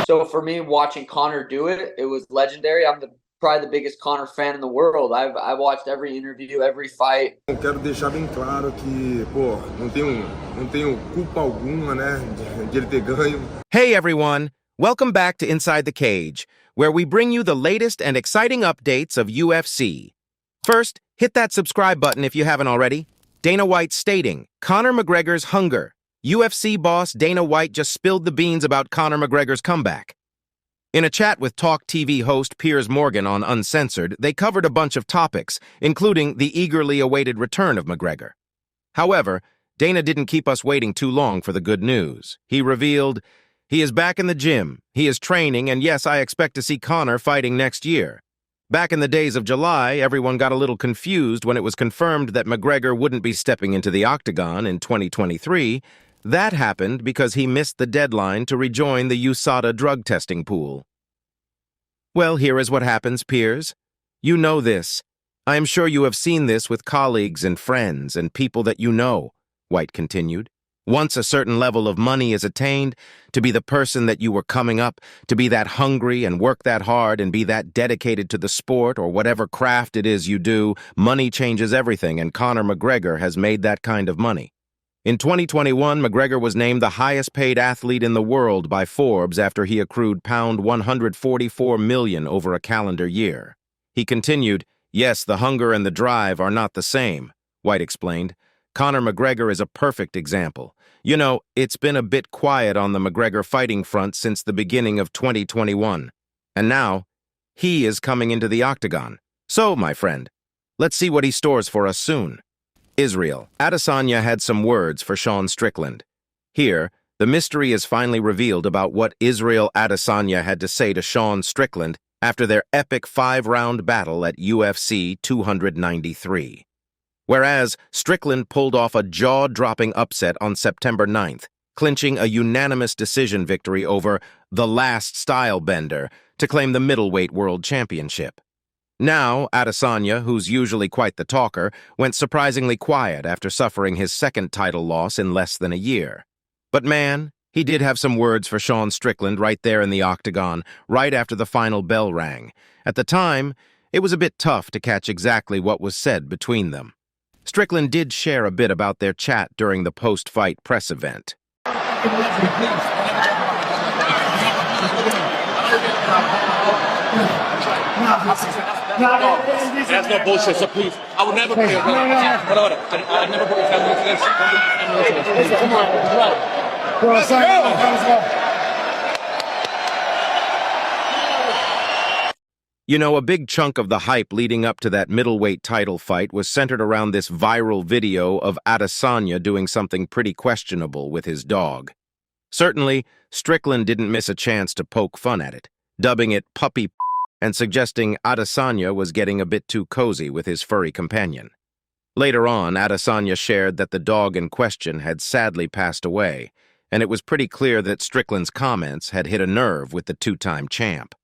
So for me, watching Conor do it, it was legendary. Probably the biggest Conor fan in the world. I've watched every interview, every fight. Quero deixar bem claro que, pô, não tenho culpa alguma, né, de ele ter ganho. Hey everyone, welcome back to Inside the Cage, where we bring you the latest and exciting updates of UFC. First, hit that subscribe button if you haven't already. Dana White stating, Conor McGregor's hunger. UFC boss Dana White just spilled the beans about Conor McGregor's comeback. In a chat with Talk TV host Piers Morgan on Uncensored, they covered a bunch of topics, including the eagerly awaited return of McGregor. However, Dana didn't keep us waiting too long for the good news. He revealed, he is back in the gym, he is training, and yes, I expect to see Conor fighting next year. Back in the days of July, everyone got a little confused when it was confirmed that McGregor wouldn't be stepping into the octagon in 2023. That happened because he missed the deadline to rejoin the USADA drug testing pool. Well, here is what happens, Piers. You know this. I am sure you have seen this with colleagues and friends and people that you know, White continued. Once a certain level of money is attained, to be the person that you were coming up, to be that hungry and work that hard and be that dedicated to the sport or whatever craft it is you do, money changes everything, and Conor McGregor has made that kind of money. In 2021, McGregor was named the highest-paid athlete in the world by Forbes after he accrued £144 million over a calendar year. He continued, yes, the hunger and the drive are not the same, White explained. Conor McGregor is a perfect example. You know, it's been a bit quiet on the McGregor fighting front since the beginning of 2021. And now, he is coming into the octagon. So, my friend, let's see what he stores for us soon. Israel. Adesanya had some words for Sean Strickland. Here, the mystery is finally revealed about what Israel Adesanya had to say to Sean Strickland after their epic 5-round battle at UFC 293. Whereas Strickland pulled off a jaw-dropping upset on September 9th, clinching a unanimous decision victory over the last style bender to claim the middleweight world championship. Now, Adesanya, who's usually quite the talker, went surprisingly quiet after suffering his second title loss in less than a year. But man, he did have some words for Sean Strickland right there in the octagon, right after the final bell rang. At the time, it was a bit tough to catch exactly what was said between them. Strickland did share a bit about their chat during the post-fight press event. That's no bullshit, so please. I would never put your family I'd never put your family into this. Come on, let's go. You know, a big chunk of the hype leading up to that middleweight title fight was centered around this viral video of Adesanya doing something pretty questionable with his dog. Certainly, Strickland didn't miss a chance to poke fun at it, dubbing it puppy and suggesting Adesanya was getting a bit too cozy with his furry companion. Later on, Adesanya shared that the dog in question had sadly passed away, and it was pretty clear that Strickland's comments had hit a nerve with the two-time champ.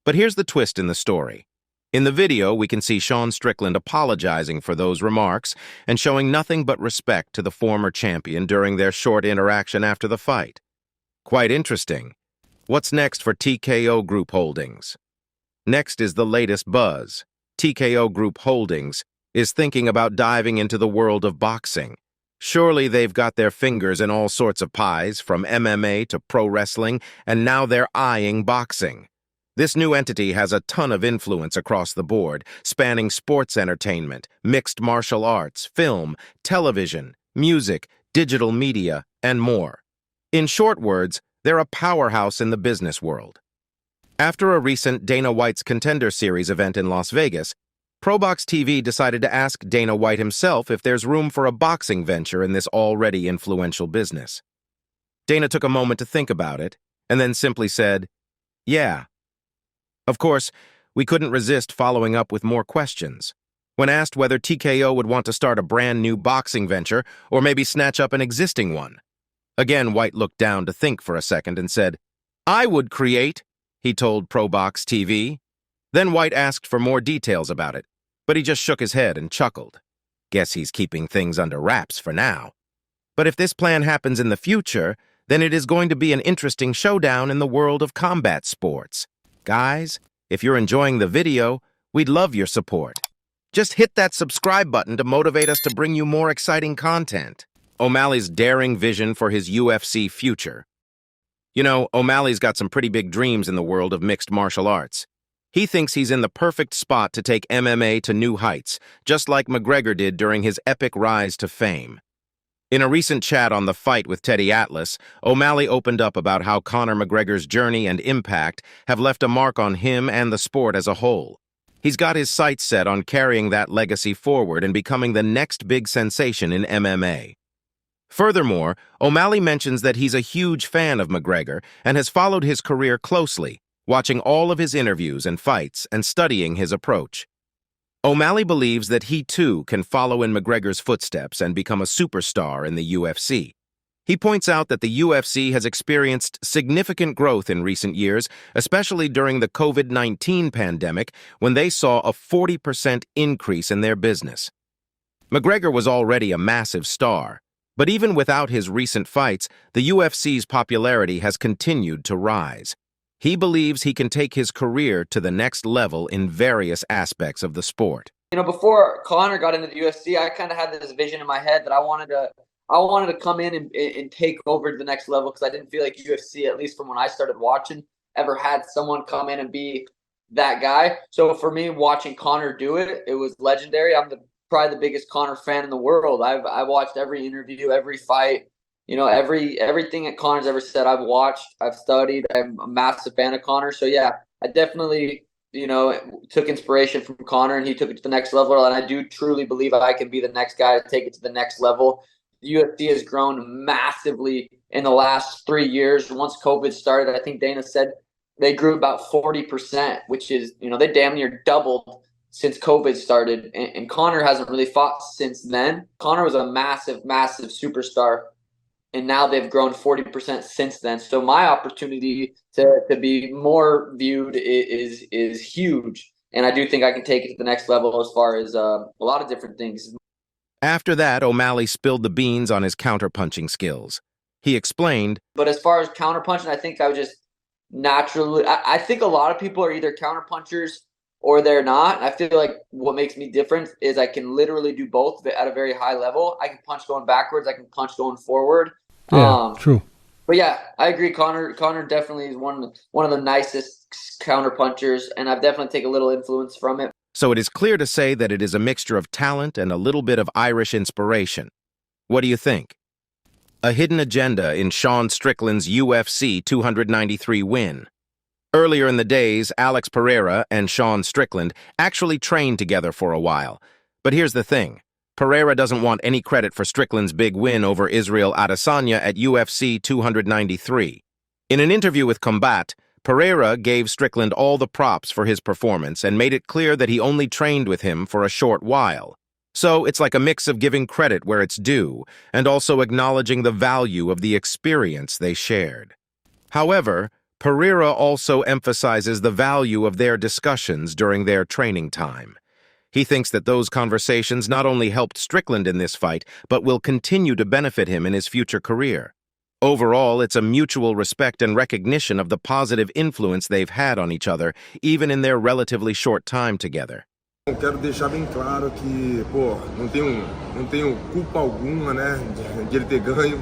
But here's the twist in the story. In the video, we can see Sean Strickland apologizing for those remarks and showing nothing but respect to the former champion during their short interaction after the fight. Quite interesting. What's next for TKO Group Holdings? Next is the latest buzz. TKO Group Holdings is thinking about diving into the world of boxing. Surely they've got their fingers in all sorts of pies, from MMA to pro wrestling, and now they're eyeing boxing. This new entity has a ton of influence across the board, spanning sports entertainment, mixed martial arts, film, television, music, digital media, and more. In short words, they're a powerhouse in the business world. After a recent Dana White's Contender Series event in Las Vegas, ProBox TV decided to ask Dana White himself if there's room for a boxing venture in this already influential business. Dana took a moment to think about it, and then simply said, yeah. Of course, we couldn't resist following up with more questions. When asked whether TKO would want to start a brand new boxing venture or maybe snatch up an existing one. Again, White looked down to think for a second and said, I would create, he told ProBox TV. Then White asked for more details about it, but he just shook his head and chuckled. Guess he's keeping things under wraps for now. But if this plan happens in the future, then it is going to be an interesting showdown in the world of combat sports. Guys, if you're enjoying the video, we'd love your support. Just hit that subscribe button to motivate us to bring you more exciting content. O'Malley's daring vision for his UFC future. You know, O'Malley's got some pretty big dreams in the world of mixed martial arts. He thinks he's in the perfect spot to take MMA to new heights, just like McGregor did during his epic rise to fame. In a recent chat on The Fight with Teddy Atlas, O'Malley opened up about how Conor McGregor's journey and impact have left a mark on him and the sport as a whole. He's got his sights set on carrying that legacy forward and becoming the next big sensation in MMA. Furthermore, O'Malley mentions that he's a huge fan of McGregor and has followed his career closely, watching all of his interviews and fights and studying his approach. O'Malley believes that he too can follow in McGregor's footsteps and become a superstar in the UFC. He points out that the UFC has experienced significant growth in recent years, especially during the COVID-19 pandemic, when they saw a 40% increase in their business. McGregor was already a massive star, but even without his recent fights, the UFC's popularity has continued to rise. He believes he can take his career to the next level in various aspects of the sport. You know, before Conor got into the UFC, I kind of had this vision in my head that I wanted to come in and take over to the next level, because I didn't feel like UFC, at least from when I started watching, ever had someone come in and be that guy. So for me, watching Conor do it, it was legendary. I'm probably the biggest Conor fan in the world. I've watched every interview, every fight. You know, everything that Conor's ever said, I've watched, I've studied. I'm a massive fan of Conor. So yeah, I definitely, you know, took inspiration from Conor, and he took it to the next level. And I do truly believe I can be the next guy to take it to the next level. The UFC has grown massively in the last 3 years. Once COVID started, I think Dana said they grew about 40%, which is, you know, they damn near doubled since COVID started. And Conor hasn't really fought since then. Conor was a massive, massive superstar, and now they've grown 40% since then. So my opportunity to be more viewed is huge. And I do think I can take it to the next level as far as a lot of different things. After that, O'Malley spilled the beans on his counterpunching skills. He explained, but as far as counterpunching, I think I was just naturally, I think a lot of people are either counterpunchers or they're not. I feel like what makes me different is I can literally do both at a very high level. I can punch going backwards. I can punch going forward. Yeah, true. But yeah, I agree. Conor definitely is one of the nicest counterpunchers, and I've definitely taken a little influence from it. So it is clear to say that it is a mixture of talent and a little bit of Irish inspiration. What do you think? A hidden agenda in Sean Strickland's UFC 293 win. Earlier in the days, Alex Pereira and Sean Strickland actually trained together for a while. But here's the thing. Pereira doesn't want any credit for Strickland's big win over Israel Adesanya at UFC 293. In an interview with Combat, Pereira gave Strickland all the props for his performance and made it clear that he only trained with him for a short while. So it's like a mix of giving credit where it's due and also acknowledging the value of the experience they shared. However, Pereira also emphasizes the value of their discussions during their training time. He thinks that those conversations not only helped Strickland in this fight, but will continue to benefit him in his future career. Overall, it's a mutual respect and recognition of the positive influence they've had on each other, even in their relatively short time together. Quero deixar bem claro que, pô, não tenho culpa alguma, né, de ele ter ganho.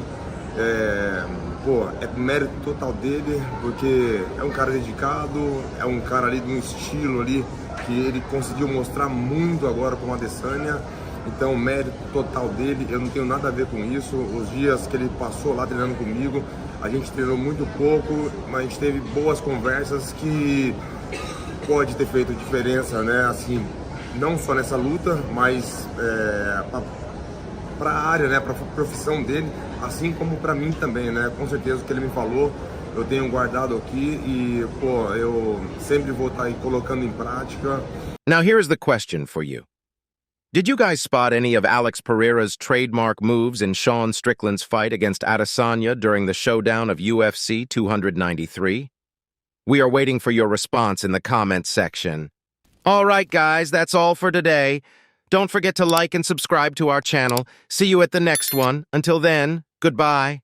Pô, é mérito total dele, porque é um cara dedicado, é um cara ali de um estilo ali que ele conseguiu mostrar muito agora com o Adesanya. Então, mérito total dele, eu não tenho nada a ver com isso. Os dias que ele passou lá treinando comigo, a gente treinou muito pouco, mas a gente teve boas conversas que pode ter feito diferença, né? Assim, não só nessa luta, mas para a área, né? Para a profissão dele, assim como para mim também, né? Com certeza o que ele me falou, eu tenho guardado aqui e, pô, eu sempre vou estar aí colocando em prática. Now here's the question for you. Did you guys spot any of Alex Pereira's trademark moves in Sean Strickland's fight against Adesanya during the showdown of UFC 293? We are waiting for your response in the comments section. All right, guys, that's all for today. Don't forget to like and subscribe to our channel. See you at the next one. Until then, goodbye.